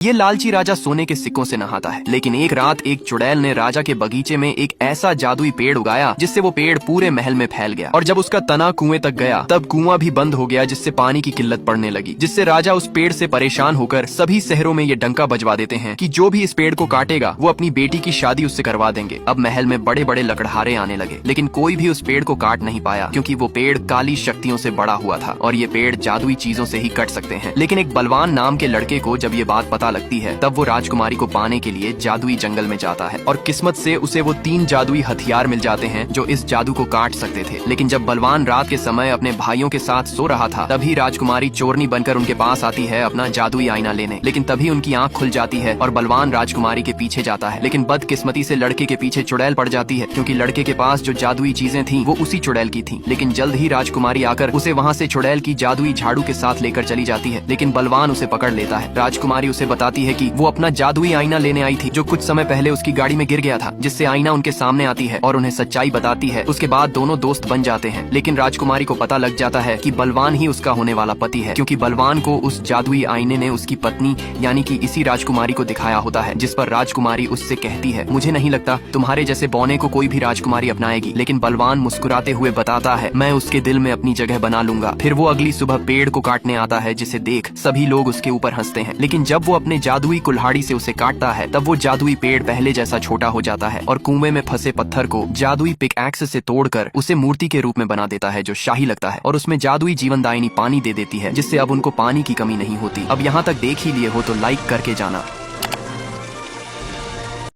ये लालची राजा सोने के सिक्कों से नहाता है, लेकिन एक रात एक चुड़ैल ने राजा के बगीचे में एक ऐसा जादुई पेड़ उगाया जिससे वो पेड़ पूरे महल में फैल गया। और जब उसका तना कुएं तक गया तब कुआं भी बंद हो गया, जिससे पानी की किल्लत पड़ने लगी। जिससे राजा उस पेड़ से परेशान होकर सभी शहरों में ये डंका बजवा देते हैं कि जो भी इस पेड़ को काटेगा वो अपनी बेटी की शादी उससे करवा देंगे। अब महल में बड़े बड़े लकड़हारे आने लगे, लेकिन कोई भी उस पेड़ को काट नहीं पाया, क्योंकि वो पेड़ काली शक्तियों से बड़ा हुआ था और ये पेड़ जादुई चीजों से ही कट सकते हैं। लेकिन एक बलवान नाम के लड़के को जब ये बात पता लगती है तब वो राजकुमारी को पाने के लिए जादुई जंगल में जाता है और किस्मत से उसे वो 3 जादुई हथियार मिल जाते हैं जो इस जादू को काट सकते थे। लेकिन जब बलवान रात के समय अपने भाइयों के साथ सो रहा था तभी राजकुमारी चोरनी बनकर उनके पास आती है अपना जादुई आईना लेने। लेकिन तभी उनकी आंख खुल जाती है और बलवान राजकुमारी के पीछे जाता है। लेकिन बदकिस्मती से लड़के के पीछे चुड़ैल पड़ जाती है, क्योंकि लड़के के पास जो जादुई चीजें थी वो उसी चुड़ैल की थी। लेकिन जल्द ही राजकुमारी आकर उसे वहाँ से चुड़ैल की जादुई झाड़ू के साथ लेकर चली जाती है। लेकिन बलवान उसे पकड़ लेता है। राजकुमारी उसे बताती है कि वो अपना जादुई आईना लेने आई थी जो कुछ समय पहले उसकी गाड़ी में गिर गया था, जिससे आईना उनके सामने आती है और उन्हें सच्चाई बताती है। उसके बाद दोनों दोस्त बन जाते हैं। लेकिन राजकुमारी को पता लग जाता है कि बलवान ही उसका होने वाला पति है, क्योंकि बलवान को उस जादुई आईने ने उसकी पत्नी यानी कि इसी राजकुमारी को दिखाया होता है। जिस पर राजकुमारी उससे कहती है, मुझे नहीं लगता तुम्हारे जैसे बौने को कोई भी राजकुमारी अपनाएगी। लेकिन बलवान मुस्कुराते हुए बताता है, मैं उसके दिल में अपनी जगह बना लूंगा। फिर वो अगली सुबह पेड़ को काटने आता है, जिसे देख सभी लोग उसके ऊपर हंसते हैं। लेकिन जब वो अपने जादुई कुल्हाड़ी से उसे काटता है तब वो जादुई पेड़ पहले जैसा छोटा हो जाता है और कुएं में फंसे पत्थर को जादुई पिकैक्स से तोड़कर उसे मूर्ति के रूप में बना देता है जो शाही लगता है, और उसमें जादुई जीवनदायिनी पानी दे देती है, जिससे अब उनको पानी की कमी नहीं होती। अब यहाँ तक देख ही लिए हो तो लाइक करके जाना।